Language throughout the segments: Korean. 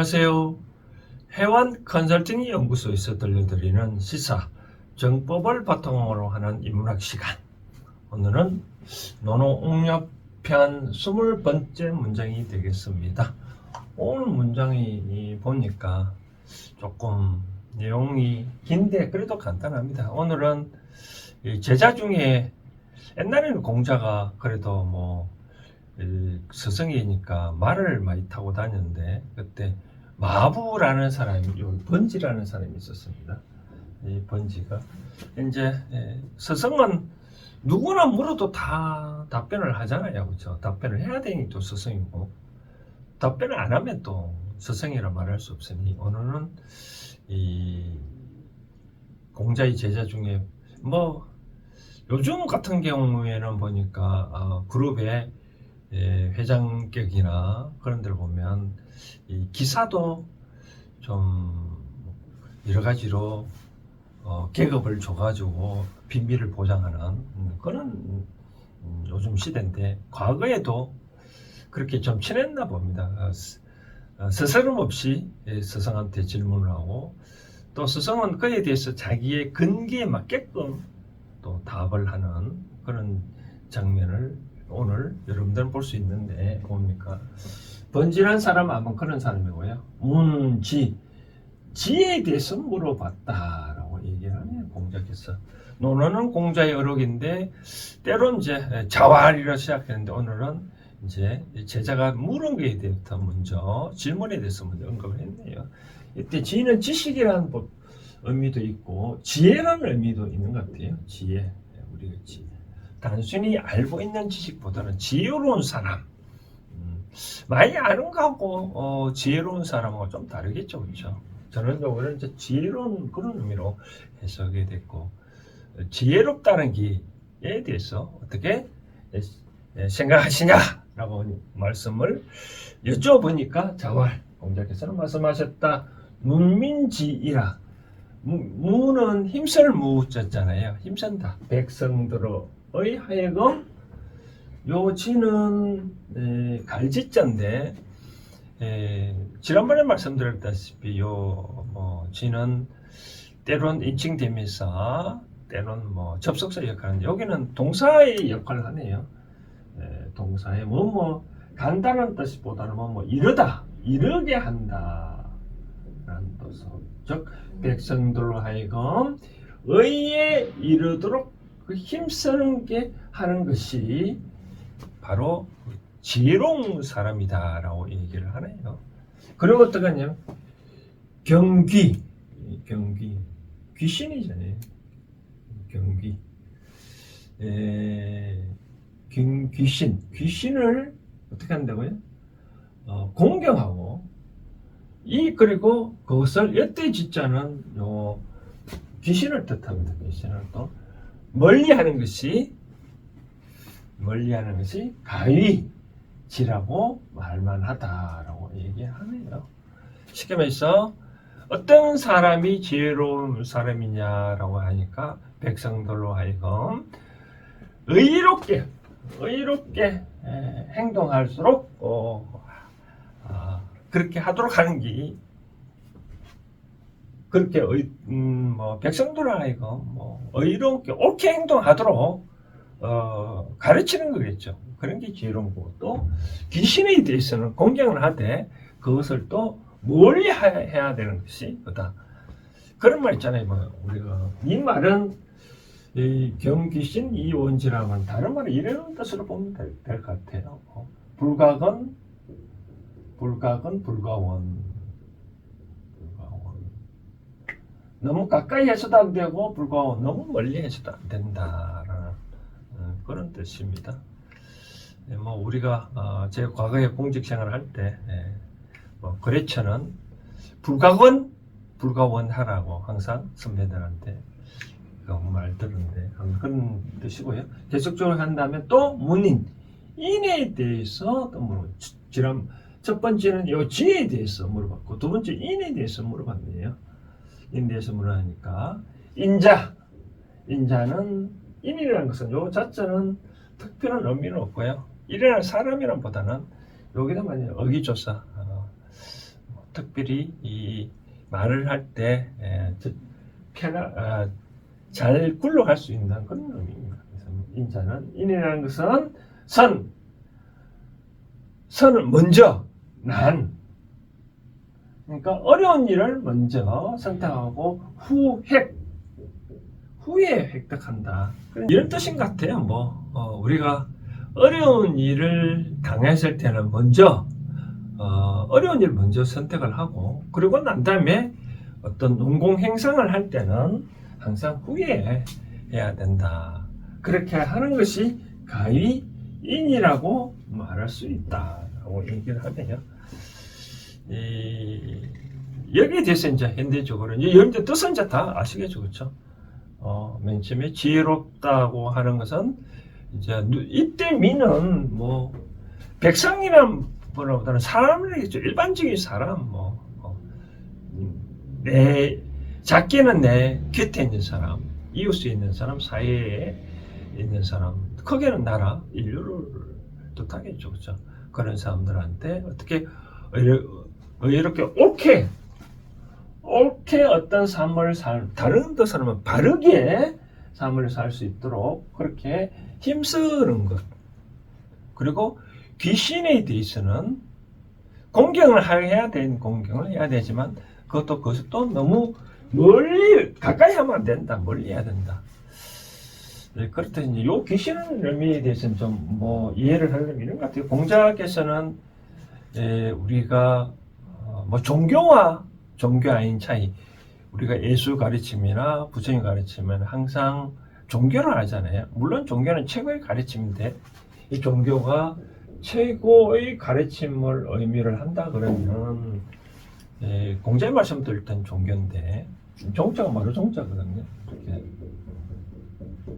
안녕하세요. 해완 컨설팅 연구소에서 들려드리는 시사 정법을 바탕으로 하는 인문학 시간. 오늘은 논어옹렵편 20번째 문장이 되겠습니다. 오늘 문장이 보니까 조금 내용이 긴데 그래도 간단합니다. 오늘은 제자 중에 옛날에는 공자가 그래도 스승이니까 말을 많이 타고 다녔는데 그때 마부라는 사람이, 번지라는 사람이 있었습니다. 이 번지가 이제 스승은 누구나 물어도 다 답변을 하잖아요, 그렇죠? 답변을 해야 되니 또 스승이고, 답변을 안 하면 또 스승이라 말할 수 없으니 오늘은 이 공자의 제자 중에 요즘 같은 경우에는 보니까 그룹에 회장격이나 그런 데를 보면 이 기사도 좀 여러 가지로 계급을 줘가지고 비밀을 보장하는 그런 요즘 시대인데, 과거에도 그렇게 좀 친했나 봅니다. 스스럼 없이 스승한테 질문을 하고, 또 스승은 그에 대해서 자기의 근기에 맞게끔 또 답을 하는 그런 장면을 오늘 여러분들은 볼 수 있는데, 뭡니까? 번지란 사람은 아마 그런 사람이고요. 지에 대해서 물어봤다라고 얘기를 하네요, 공자께서. 논어는 공자의 어록인데 때론 이제 자활이라 시작했는데, 오늘은 이제 제자가 물은 것에 대해서 먼저, 질문에 대해서 먼저 언급을 했네요. 이때 지는 지식이라는 의미도 있고 지혜라는 의미도 있는 것 같아요. 지혜, 우리가 지혜. 단순히 알고 있는 지식보다는 지혜로운 사람, 많이 아는 거하고 지혜로운 사람하고 좀 다르겠죠, 그렇죠? 전원적으로 이제 지혜로운 그런 의미로 해석이 됐고, 지혜롭다는 기에 대해서 어떻게 생각하시냐라고 말씀을 여쭤보니까 자활 공자께서는 말씀하셨다. 문민지이라. 무는 힘쓸 무자잖아요. 힘쓴다. 백성들의 하여금, 요 지는 갈지자인데, 지난번에 말씀드렸다시피 지는 때론 인칭대명사, 때론 접속사 역할하는데, 여기는 동사의 역할을 하네요. 동사의 간단한 뜻보다는 이르다, 이르게 한다 라는 뜻으로, 즉 백성들로 하여금 의에 이르도록 그 힘쓰는 게 하는 것이 바로 지혜로운 사람이다라고 얘기를 하네요. 그리고 어떻게 하냐면 경귀, 귀신이잖아요. 귀신을 어떻게 한다고요? 공경하고, 그리고 그것을 여태 짓자는 귀신을 뜻합니다. 귀신을 또 멀리하는 것이 가위지라고 말만하다라고 얘기하네요. 쉽게 말해서 어떤 사람이 지혜로운 사람이냐라고 하니까, 백성들로 하여금 의롭게 행동할수록 그렇게 하도록 하는 게, 그렇게 백성들로 하여금 의롭게 옳게 행동하도록 가르치는 거겠죠. 그런 게 지혜로운 거고, 또 귀신에 대해서는 공경을 하되 그것을 또 멀리 해야 되는 것이 그다. 그런 말 있잖아요. 우리가 이 말은 이 경귀신 이원지라면 다른 말은 이런 뜻으로 보면 될 것 같아요. 불각은 불가원. 너무 가까이 해서도 안 되고, 불가원, 너무 멀리 해서도 안 된다라는 그런 뜻입니다. 우리가 제 과거에 공직 생활을 할 때 거래처는 불가원 하라고 항상 선배들한테 말 들었는데, 그런 뜻이고요. 계속적으로 한다면 또 인에 대해서 또 물어보죠. 첫 번째는 요 지에 대해서 물어봤고, 두 번째 인에 대해서 물어봤네요. 인에 대해서 물어보니까 인자는, 인이라는 것은 요 자체는 특별한 의미는 없고요. 일어날 사람이란 보다는 여기다 만약 어기조사, 특별히 이 말을 할 때 잘 굴러갈 수 있는 그런 의미입니다. 그래서 인자는 인이라는 것은 선은 먼저 난 그러니까 어려운 일을 먼저 선택하고 후에 획득한다. 이런 뜻인 것 같아요. 우리가 어려운 일을 당했을 때는 먼저 어려운 일 먼저 선택을 하고 그리고 난 다음에 어떤 농공 행상을 할 때는 항상 후에 해야 된다. 그렇게 하는 것이 가위인이라고 말할 수 있다라고 얘기를 하네요. 여기에 대해서 이제 현대적으로 이제 뜻은 이제 다 아시겠죠, 그렇죠? 맨 처음에 지혜롭다고 하는 것은 이제 이때 미는 백성이란 보다는 사람이겠죠. 일반적인 사람 작게는 내 곁에 있는 사람, 이웃에 있는 사람, 사회에 있는 사람, 크게는 나라, 인류를 뜻하겠죠, 그렇죠? 그런 사람들한테 어떻게 이렇게 옳게 어떤 삶을 다른 뜻으로는 바르게 삶을 살 수 있도록 그렇게 힘쓰는 것. 그리고 귀신에 대해서는 공경을 해야 되지만 그것도 너무 멀리 가까이 하면 안 된다. 멀리 해야 된다. 그렇다 이제 요 귀신의 의미에 대해서는 좀 이해를 하려면 이런 것 같아요. 공자께서는 우리가 종교와 종교 아닌 차이, 우리가 예수 가르침이나 부처님 가르침은 항상 종교를 하잖아요. 물론 종교는 최고의 가르침인데 이 종교가 최고의 가르침을 의미를 한다 그러면 공자의 말씀 들을 땐 종교인데 종자가 마루 종자거든요. 이렇게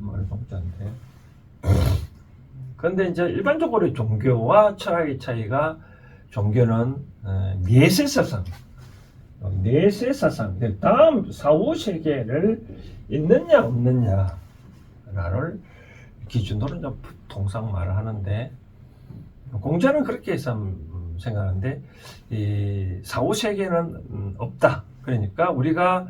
마루 종자인데 그런데 이제 일반적으로 종교와 철학의 차이가 종교는 내세사상 다음 사후세계를 있느냐 없느냐를 기준으로 이제 통상 말을 하는데 공자는 그렇게 해서 생각하는데 이 사후세계는 없다. 그러니까 우리가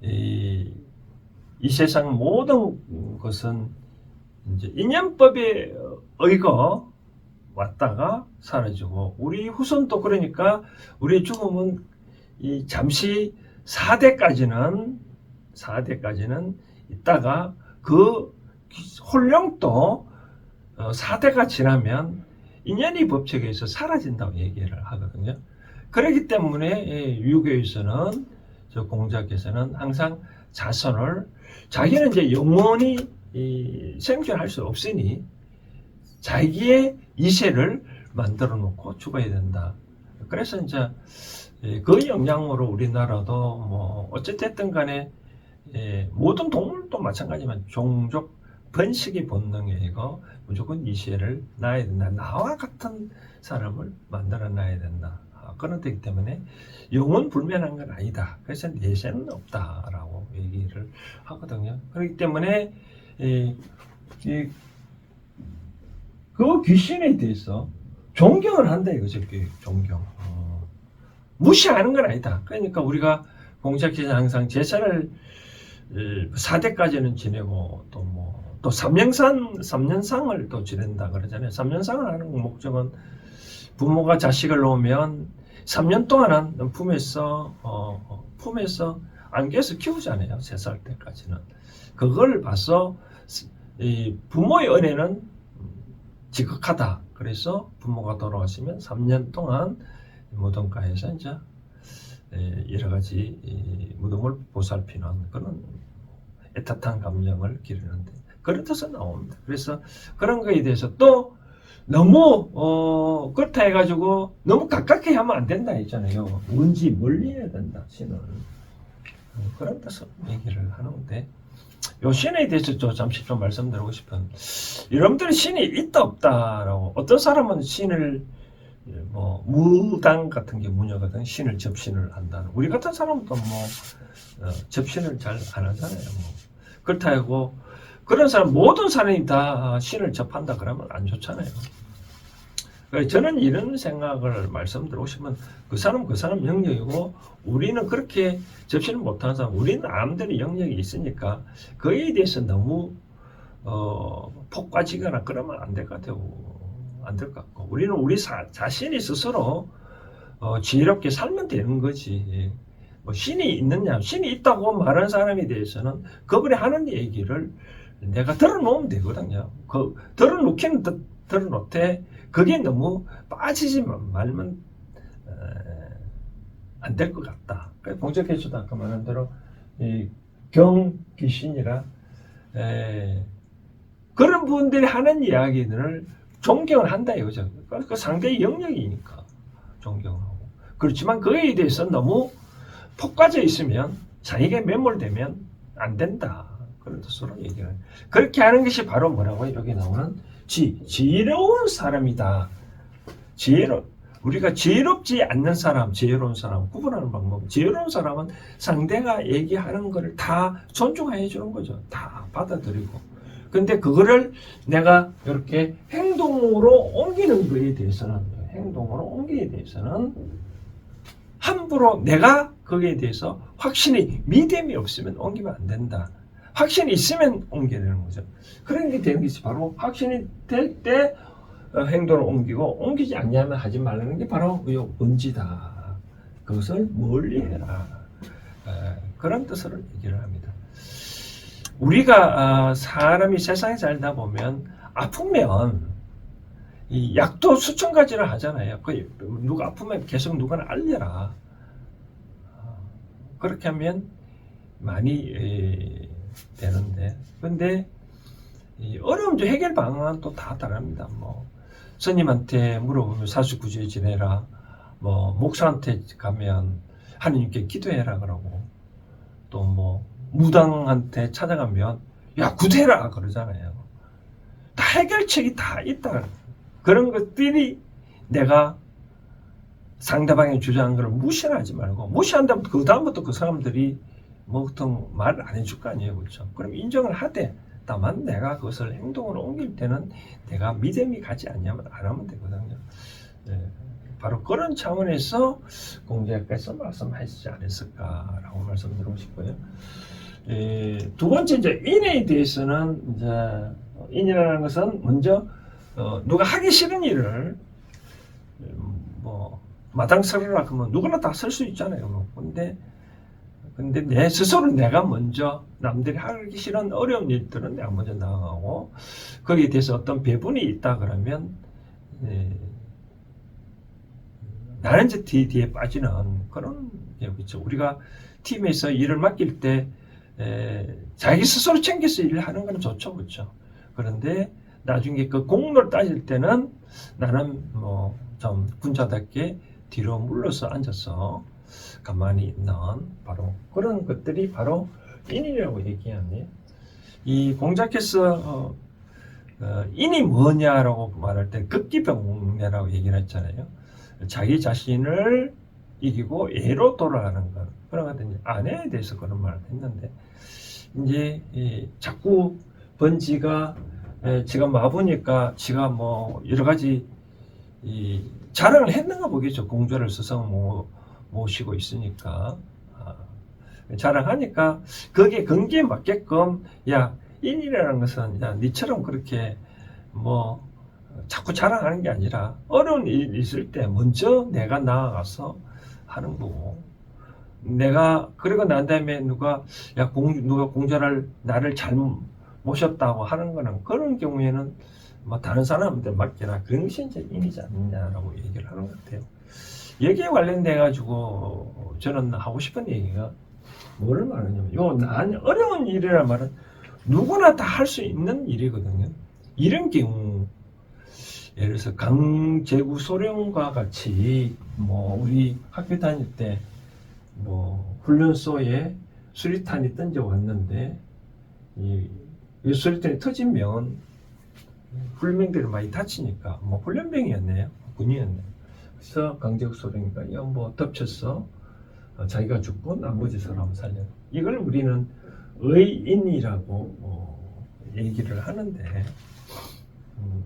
이 세상 모든 것은 이제 인연법에 의거 왔다가 사라지고 우리 후손도 그러니까 우리 죽음은 이 잠시 4대까지는 있다가 그 홀령도 4대가 지나면 인연이 법칙에 의해서 사라진다고 얘기를 하거든요. 그렇기 때문에 유교에서는 저 공자께서는 항상 자손을 자기는 이제 영원히 생존할 수 없으니 자기의 이세를 만들어 놓고 죽어야 된다. 그래서 이제 그 영향으로 우리나라도 어쨌든 간에 모든 동물도 마찬가지지만 종족 번식의 본능에 의거 무조건 이세를 낳아야 된다. 나와 같은 사람을 만들어 놔야 된다. 그런 데기 때문에 영원 불면한 건 아니다. 그래서 내세는 없다라고 얘기를 하거든요. 그렇기 때문에 그 귀신에 대해서 존경을 한다 이거죠. 존경. 무시하는 건 아니다. 그러니까 우리가 공자께서 항상 제사를 4대까지는 지내고 또 3년상을 또 지낸다 그러잖아요. 3년상을 하는 목적은 부모가 자식을 놓으면 3년 동안은 품에서 안겨서 키우잖아요. 3살 때까지는. 그걸 봐서 이 부모의 은혜는 지극하다. 그래서 부모가 돌아가시면 3년 동안 무덤가에서 이제 여러 가지 무덤을 보살피는 그런 애틋한 감정을 기르는데 그런 뜻은 나옵니다. 그래서 그런 거에 대해서 또 너무 그렇다 해가지고 너무 가깝게 하면 안 된다 했잖아요. 뭔지 멀리 해야 된다. 신은 그런 뜻으로 얘기를 하는데 요 신에 대해서 잠시 좀 말씀드리고 싶은 여러분들이 신이 있다 없다라고 어떤 사람은 신을 무당 같은 게 무녀거든 신을 접신을 한다는 우리 같은 사람은 또 접신을 잘 안 하잖아요. 그렇다 하고 그런 사람 모든 사람이 다 신을 접한다 그러면 안 좋잖아요. 그래서 저는 이런 생각을 말씀드리고 싶으면 그 사람 영역이고 우리는 그렇게 접시를 못하는 사람, 우리는 남들의 영역이 있으니까 그에 대해서 너무 폭 빠지거나 그러면 안 될 것 같아요. 안 될 것 같고 우리는 우리 자신이 스스로 지혜롭게 살면 되는 거지. 뭐 신이 있느냐, 신이 있다고 말하는 사람에 대해서는 그분이 하는 얘기를 내가 들어놓으면 되거든요. 그 들어놓기는 들어놓되 그게 너무 빠지지 말면 안 될 것 같다. 봉적해주도 아까 말한 대로 이 경귀신이라 그런 분들이 하는 이야기들을 존경을 한다 이거죠. 그 상대의 영역이니까 존경을 하고. 그렇지만 그에 대해서 너무 폭 빠져 있으면 자기가 매몰되면 안 된다. 그런 뜻으로 얘기를 해요. 그렇게 하는 것이 바로 뭐라고요? 여기 나오는 지혜로운 사람이다. 우리가 지혜롭지 않는 사람, 지혜로운 사람 구분하는 방법. 지혜로운 사람은 상대가 얘기하는 것을 다 존중해 주는 거죠. 다 받아들이고. 근데 그거를 내가 이렇게 행동으로 옮기는 거에 대해서는 함부로 내가 거기에 대해서 확신이 믿음이 없으면 옮기면 안 된다. 확신이 있으면 옮겨야 되는 거죠. 그런 게 되는 것이 바로 확신이 될 때 행동을 옮기고 옮기지 않냐면 하지 말라는 게 바로 은지다. 그것을 멀리 해라. 그런 뜻으로 얘기를 합니다. 우리가 사람이 세상에 살다 보면 아프면 이 약도 수천 가지를 하잖아요. 누가 아프면 계속 누구나 알려라. 그렇게 하면 많이 되는데, 근데 어려운 해결 방안은 또 다 다릅니다. 뭐 스님한테 물어보면 사수구제 지내라. 뭐 목사한테 가면 하느님께 기도해라 그러고, 또 뭐 무당한테 찾아가면 야 구제라 그러잖아요. 다 해결책이 다 있다. 그런 것들이 내가 상대방이 주장한 걸 무시하지 말고, 무시한다면 그 다음부터 그 사람들이 뭐 보통 말을 안 해줄 거 아니에요. 그렇죠? 그럼 인정을 하되, 다만 내가 그것을 행동으로 옮길 때는 내가 믿음이 가지 않냐면 안 하면 되거든요. 바로 그런 차원에서 공자께서 말씀하시지 않았을까라고 말씀드리고 싶고요. 두 번째, 이제 인에 대해서는, 이제 인이라는 것은 먼저 누가 하기 싫은 일을 뭐 마당설이라 그러면 누구나 다 쓸 수 있잖아요. 근데 내 스스로 내가 먼저 남들이 하기 싫은 어려운 일들은 내가 먼저 나가고, 거기에 대해서 어떤 배분이 있다 그러면 나는 이제 뒤에 빠지는 그런 게 있죠. 우리가 팀에서 일을 맡길 때 자기 스스로 챙겨서 일을 하는 건 좋죠, 그렇죠? 그런데 나중에 그 공로를 따질 때는 나는 뭐 좀 군자답게 뒤로 물러서 앉아서 가만히 있는 바로 그런 것들이 바로 인이라고 얘기하네요. 이 공자께서 인이 뭐냐라고 말할 때 극기병례라고 얘기를 했잖아요. 자기 자신을 이기고 애로 돌아가는 것, 그런 것들 아내에 대해서 그런 말을 했는데, 이제 자꾸 번지가 지가 마부니까 지가 뭐 여러 가지 자랑을 했는가 보겠죠. 공주를 스승 모시고 있으니까 자랑하니까 거기에 근기에 맞게끔, 야 인이라는 것은 야 니처럼 그렇게 뭐 자꾸 자랑하는 게 아니라 어려운 일이 있을 때 먼저 내가 나아가서 하는 거고, 내가 그러고 난 다음에 누가 공자를 나를 잘 모셨다고 하는 거는, 그런 경우에는 뭐 다른 사람한테 맡겨라, 그런 것이 이제 인이지 않느냐라고 얘기를 하는 것 같아요. 여기에 관련돼 가지고 저는 하고 싶은 얘기가 뭐를 말하냐면, 난 어려운 일이란 말은 누구나 다 할 수 있는 일이거든요. 이런 경우, 예를 들어서 강제구 소령과 같이 뭐 우리 학교 다닐 때 뭐 훈련소에 수리탄이 던져 왔는데 이 수리탄이 터지면 훈련병들이 많이 다치니까, 뭐 훈련병이었네요, 군이었네요. 그래서 강제구 소령이니까 뭐 덮쳐서 자기가 죽고 나머지 사람 살려. 이걸 우리는 의인이라고 얘기를 하는데,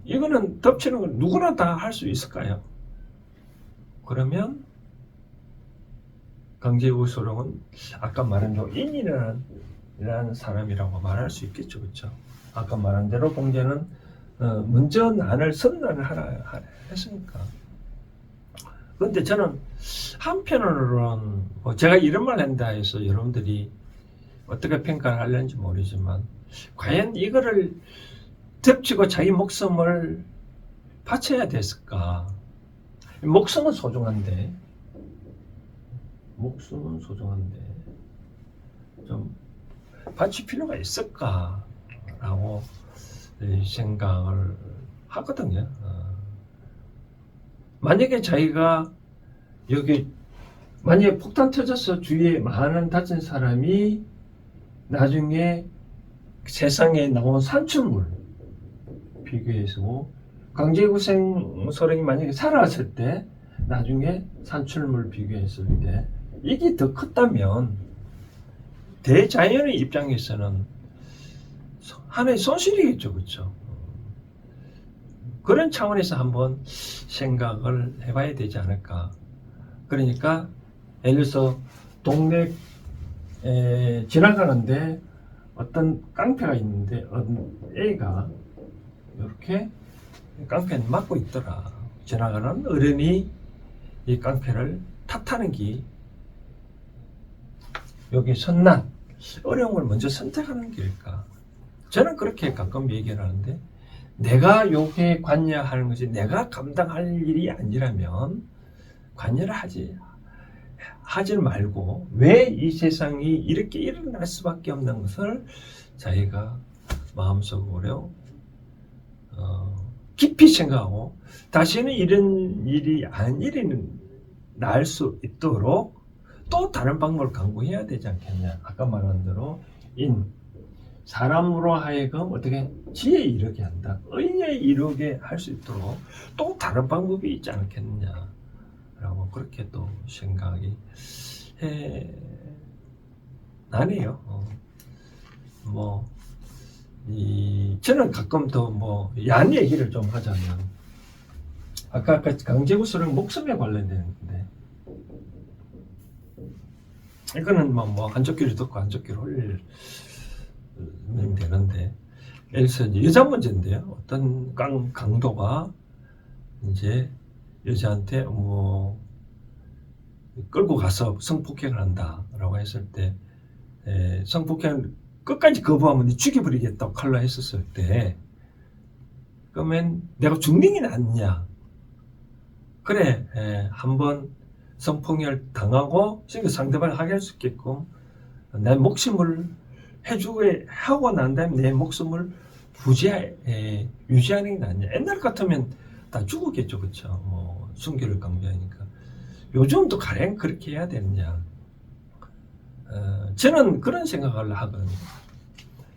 이거는 덮치는 건 누구나 다 할 수 있을까요? 그러면 강제우소령은 아까 말한 인이라는 사람이라고 말할 수 있겠죠, 그렇죠? 아까 말한 대로 공자는 먼저 선난을 하라 했으니까. 그런데 저는 한편으로는 제가 이런 말 한다 해서 여러분들이 어떻게 평가를 하려는지 모르지만 과연 이거를 덮치고 자기 목숨을 바쳐야 됐을까? 목숨은 소중한데 좀 바칠 필요가 있을까라고 생각을 하거든요. 만약에 자기가 만약에 폭탄 터져서 주위에 많은 다친 사람이 나중에 세상에 나온 산출물 비교해서 강제구생 소령이 만약에 살아왔을 때 나중에 산출물 비교했을 때 이게 더 컸다면 대자연의 입장에서는 하나의 손실이겠죠, 그렇죠? 그런 차원에서 한번 생각을 해봐야 되지 않을까. 그러니까 예를 들어서 동네 지나가는데 어떤 깡패가 있는데 애가 이렇게 깡패는 막고 있더라. 지나가는 어른이 이 깡패를 탓하는 게 여기 선난, 어려움을 먼저 선택하는 길일까? 저는 그렇게 가끔 얘기를 하는데 내가 여기에 관여하는 것이 내가 감당할 일이 아니라면 관여를 하지 말고 왜 이 세상이 이렇게 일어날 수밖에 없는 것을 자기가 마음속으로 깊이 생각하고 다시는 이런 일이 안 일어날 수 있도록 또 다른 방법을 강구해야 되지 않겠냐. 아까 말한 대로 사람으로 하여금 어떻게 지혜에 이르게 한다. 의에 이르게 할 수 있도록 또 다른 방법이 있지 않겠느냐. 라고 그렇게 또 생각이 나네요. 저는 가끔 더 야한 얘기를 좀 하자면 아까 강제구술은 목숨에 관련되는데 이거는 한쪽 귀를 듣고 한쪽 귀를 홀리면 되는데 예를 들어서 여자 문제인데요. 어떤 강도가 이제 여자한테 끌고 가서 성폭행을 한다라고 했을 때 성폭행을 끝까지 거부하면 죽여버리겠다고 칼로 했었을 때 그러면 내가 죽는 게 낫냐. 그래 한번 성폭행을 당하고 상대방을 하게 할 수 있게끔 내 목숨을 하고 난 다음에 내 목숨을 유지하는 게 낫냐. 옛날 같으면 다 죽었겠죠, 그쵸? 순교를 강조하니까. 요즘도 가령 그렇게 해야 되느냐. 저는 그런 생각을 하거든요.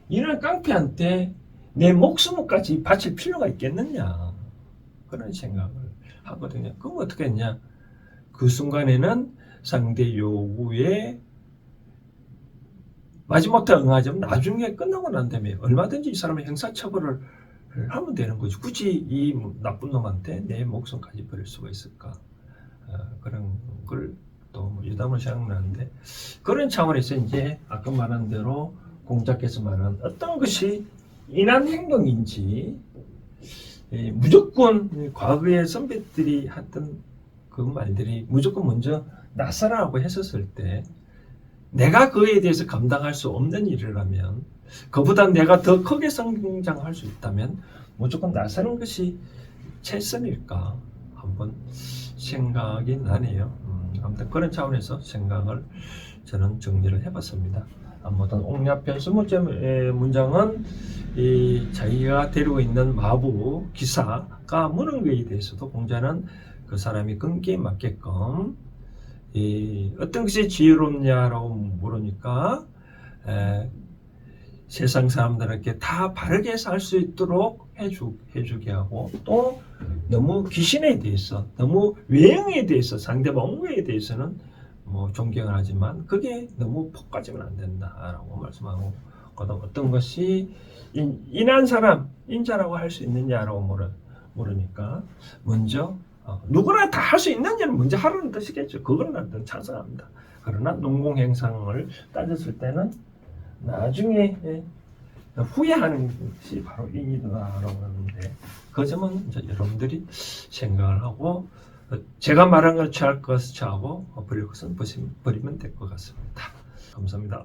이런 깡패한테 내 목숨까지 바칠 필요가 있겠느냐. 그런 생각을 하거든요. 그럼 어떻게 했냐. 그 순간에는 상대 요구에 마지못해 응하자면 나중에 끝나고 난 다음에 얼마든지 이 사람의 형사처벌을 하면 되는 거지. 굳이 이 나쁜 놈한테 내 목숨까지 버릴 수가 있을까? 그런 걸 또 유담을 생각나는데 그런 차원에서 이제 아까 말한 대로 공자께서 말한 어떤 것이 인한 행동인지 무조건 과거의 선배들이 했던 그 말들이 무조건 먼저 나서라고 했었을 때 내가 그에 대해서 감당할 수 없는 일이라면 그보다 내가 더 크게 성장할 수 있다면 무조건 나서는 것이 최선일까 한번 생각이 나네요. 아무튼 그런 차원에서 생각을 저는 정리를 해봤습니다. 아무튼 옥략변수 문장은 자기가 데리고 있는 마부 기사가 무는 것에 대해서도 공자는 그 사람이 끈기에 맞게끔 어떤 것이 지혜롭냐라고 물으니까 세상 사람들에게 다 바르게 살 수 있도록 해주게 하고 또 너무 귀신에 대해서 너무 외형에 대해서 상대방 옹호에 대해서는 존경을 하지만 그게 너무 폭까지는 안 된다라고 말씀하고 그다음 어떤 것이 인한 사람, 인자라고 할 수 있느냐라고 물으니까 먼저 누구나 다 할 수 있느냐는 먼저 하라는 뜻이겠죠. 그거는 난 찬성합니다. 그러나 농공행상을 따졌을 때는 나중에 후회하는 것이 바로 인이다라고 하는데 그 점은 이제 여러분들이 생각을 하고 제가 말한 걸 취할 것을 취하고 버릴 것은 버리면 될 것 같습니다. 감사합니다.